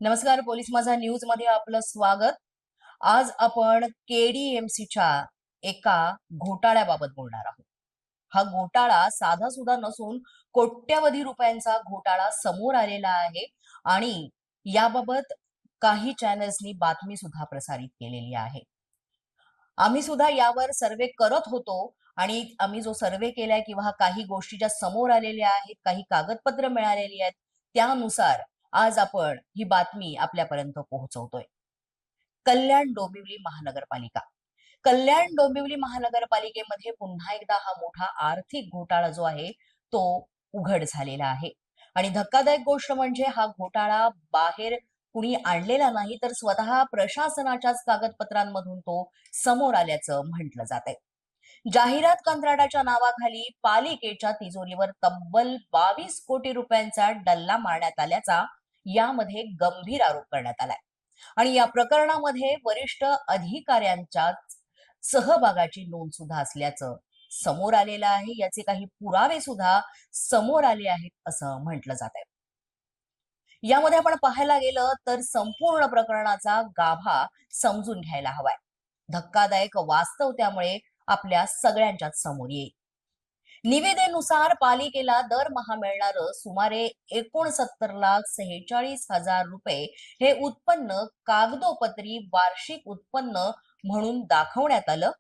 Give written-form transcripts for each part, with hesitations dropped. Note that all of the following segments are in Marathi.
नमस्कार, पोलीस माझा न्यूज मध्ये आपलं स्वागत. आज आपण केडीएमसीच्या एका घोटाळ्याबाबत बोलणार आहोत. हा घोटाळा साधा सुद्धा नसून कोट्यवधी रुपयांचा घोटाळा समोर आलेला आहे आणि याबाबत काही चॅनल्सनी बातमी सुद्धा प्रसारित केलेली आहे. आम्ही सुद्धा यावर सर्वे करत होतो आणि आम्ही जो सर्वे केलाय किंवा काही गोष्टी ज्या समोर आलेल्या आहेत, काही कागदपत्र मिळालेली आहेत, त्यानुसार आज आपण ही बातमी आपल्यापर्यंत पोहोचवतोय. कल्याण डोंबिवली महानगरपालिका. कल्याण डोंबिवली महानगरपालिकेमध्ये पुन्हा एकदा हा मोठा आर्थिक घोटाळा जो आहे तो उघड झालेला आहे. आणि धक्कादायक गोष्ट म्हणजे हा घोटाळा बाहेर कुणी आणलेला नाही, तर स्वतः प्रशासनाच्याच कागदपत्रांमधून तो समोर आल्याचं म्हटलं जात आहे. जाहिरात कंत्राटाच्या नावाखाली पालिकेच्या तिजोरीवर तब्बल 22 कोटी रुपयांचा डल्ला मारण्यात आल्याचा यामध्ये गंभीर आरोप करण्यात आलाय. आणि या प्रकरणामध्ये वरिष्ठ अधिकाऱ्यांच्या सहभागाची नोंद सुद्धा असल्याचं समोर आलेलं आहे. याचे काही पुरावे सुद्धा समोर आले आहेत असं म्हटलं जात आहे. यामध्ये आपण पाहायला गेलं तर संपूर्ण प्रकरणाचा गाभा समजून घ्यायला हवाय. धक्कादायक वास्तव त्यामुळे आपल्या सगळ्यांच्याच समोर येईल. निविदेनुसार पालिकेला दरमहा मिळणारं सुमारे 69,46,000 रुपये हे उत्पन्न कागदोपत्री वार्षिक उत्पन्न म्हणून दाखवण्यात आलं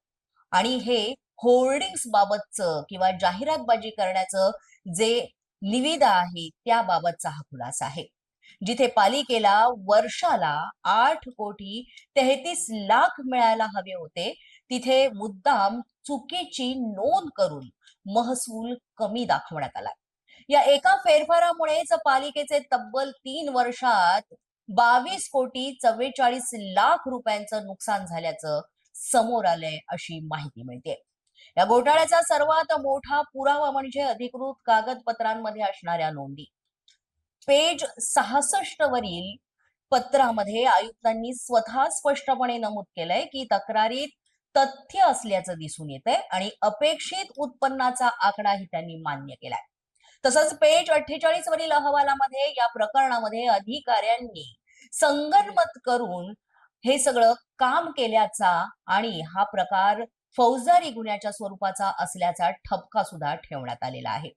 आणि हे होर्डिंग्स बाबतचं किंवा जाहिरातबाजी करण्याचं जे निविदा आहे त्याबाबतचा हा खुलासा आहे. जिथे पालिकेला वर्षाला 8,33,00,000 मिळायला हवे होते, तिथे मुद्दाम चुकीची नोंद करून महसूल कमी दाखवण्यात आला. या एका फेरफारामुळेच पालिकेचे तब्बल 3 वर्षात 22,44,00,000 रुपयांचं नुकसान झाल्याचं समोर आलंय अशी माहिती मिळते. या घोटाळ्याचा सर्वात मोठा पुरावा म्हणजे अधिकृत कागदपत्रांमध्ये असणाऱ्या नोंदी. पेज 66 वरील पत्रामध्ये आयुक्तांनी स्वतः स्पष्टपणे नमूद केलंय की तक्रारीत तथ्य असल्याचं दिसून येतंय आणि अपेक्षित उत्पन्नाचा आकडाही त्यांनी मान्य केलाय. तसंच पेज 48 वरील अहवालामध्ये या प्रकरणामध्ये अधिकाऱ्यांनी संगनमत करून हे सगळं काम केल्याचा आणि हा प्रकार फौजदारी गुन्ह्याच्या स्वरूपाचा असल्याचा ठपका सुद्धा ठेवण्यात आलेला आहे.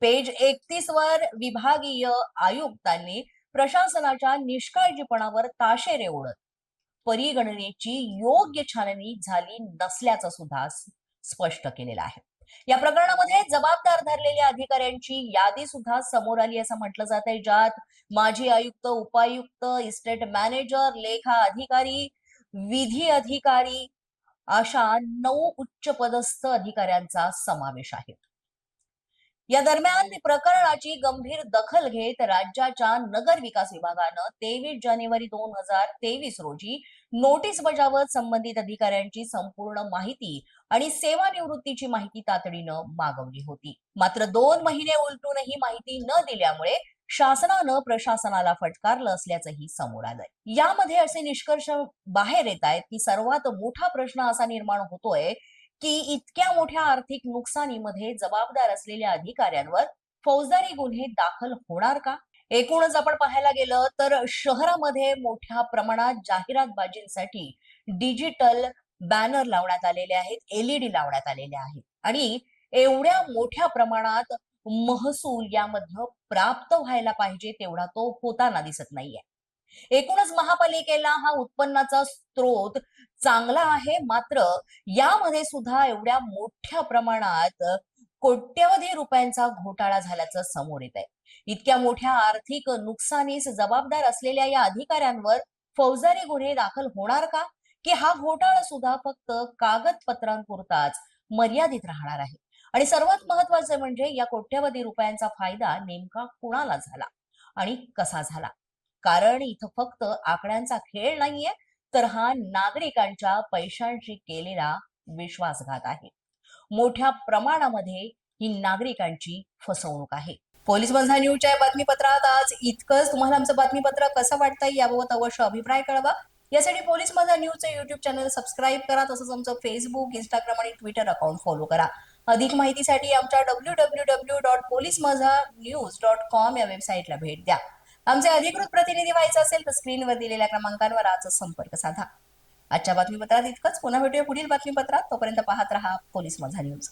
पेज 31 वर विभागीय आयुक्तांनी प्रशासनाच्या निष्काळजीपणावर ताशेरे ओढत परिगणनेची योग्य छाननी झाली नसल्याचं सुद्धा स्पष्ट केलेलं आहे. या प्रकरणामध्ये जबाबदार धरलेल्या अधिकाऱ्यांची यादी सुद्धा समोर आली असं म्हटलं जात आहे, ज्यात माजी आयुक्त, उपायुक्त, इस्टेट मॅनेजर, लेखा अधिकारी, विधी अधिकारी अशा 9 उच्च पदस्थ अधिकाऱ्यांचा समावेश आहे. या दरम्यान प्रकरणाची गंभीर दखल घेत राज्याच्या नगर विकास विभागानं 23 जानेवारी 2023 रोजी नोटीस बजावत संबंधित अधिकाऱ्यांची संपूर्ण माहिती आणि सेवानिवृत्तीची माहिती तातडीनं मागवली होती. मात्र 2 महिने उलटूनही माहिती न दिल्यामुळे शासनानं प्रशासनाला फटकारलं असल्याचंही समोर आलंय. यामध्ये असे निष्कर्ष बाहेर येत आहेत की सर्वात मोठा प्रश्न असा निर्माण होतोय की इतक्या मोठ्या आर्थिक नुकसानीमध्ये जबाबदार असलेल्या अधिकाऱ्यांवर फौजदारी गुन्हे दाखल होणार का? एकूणच आपण पाहायला गेलं तर शहरामध्ये मोठ्या प्रमाणात जाहिरातबाजींसाठी डिजिटल बॅनर लावण्यात आलेले आहेत, एलईडी लावण्यात आलेले आहेत आणि एवढ्या मोठ्या प्रमाणात महसूल यामधनं प्राप्त व्हायला पाहिजे तेवढा तो होताना दिसत नाहीये. एकूणच महापालिकेला हा उत्पन्नाचा स्रोत चांगला आहे, मात्र यामध्ये सुद्धा एवढ्या मोठ्या प्रमाणात कोट्यवधी रुपयांचा घोटाळा झाल्याचं समोर येत आहे. इतक्या मोठ्या आर्थिक नुकसानीस जबाबदार असलेल्या या अधिकाऱ्यांवर फौजदारी गुन्हे दाखल होणार का, की हा घोटाळा सुद्धा फक्त कागदपत्रांपुरताच मर्यादित राहणार आहे? आणि सर्वात महत्वाचं म्हणजे या कोट्यवधी रुपयांचा फायदा नेमका कुणाला झाला आणि कसा झाला? कारण इथं फक्त आकड्यांचा खेळ नाहीये, तर हा नागरिकांच्या पैशांशी केलेला विश्वासघात आहे. मोठ्या प्रमाणामध्ये ही नागरिकांची फसवणूक आहे. पोलीस बंधा न्यूजच्या बातमीपत्रात आज इतकंच. तुम्हाला आमचं बातमीपत्र कसं वाटतंय याबाबत अवश्य अभिप्राय कळवा. यासाठी पोलीस माझा न्यूजचं युट्यूब चॅनल सबस्क्राईब करा. तसंच आमचं फेसबुक, इंस्टाग्राम आणि ट्विटर अकाउंट फॉलो करा. अधिक माहितीसाठी आमच्या www.polismazhanews.com या वेबसाईटला भेट द्या. आमचे अधिकृत प्रतिनिधी व्हायचे असेल तर स्क्रीनवर दिलेल्या क्रमांकांवर आजच संपर्क साधा. आजच्या बातमीपत्रात इतकंच. पुन्हा भेटूया पुढील बातमीपत्रात. तोपर्यंत पाहत रहा पोलीस माझा न्यूज.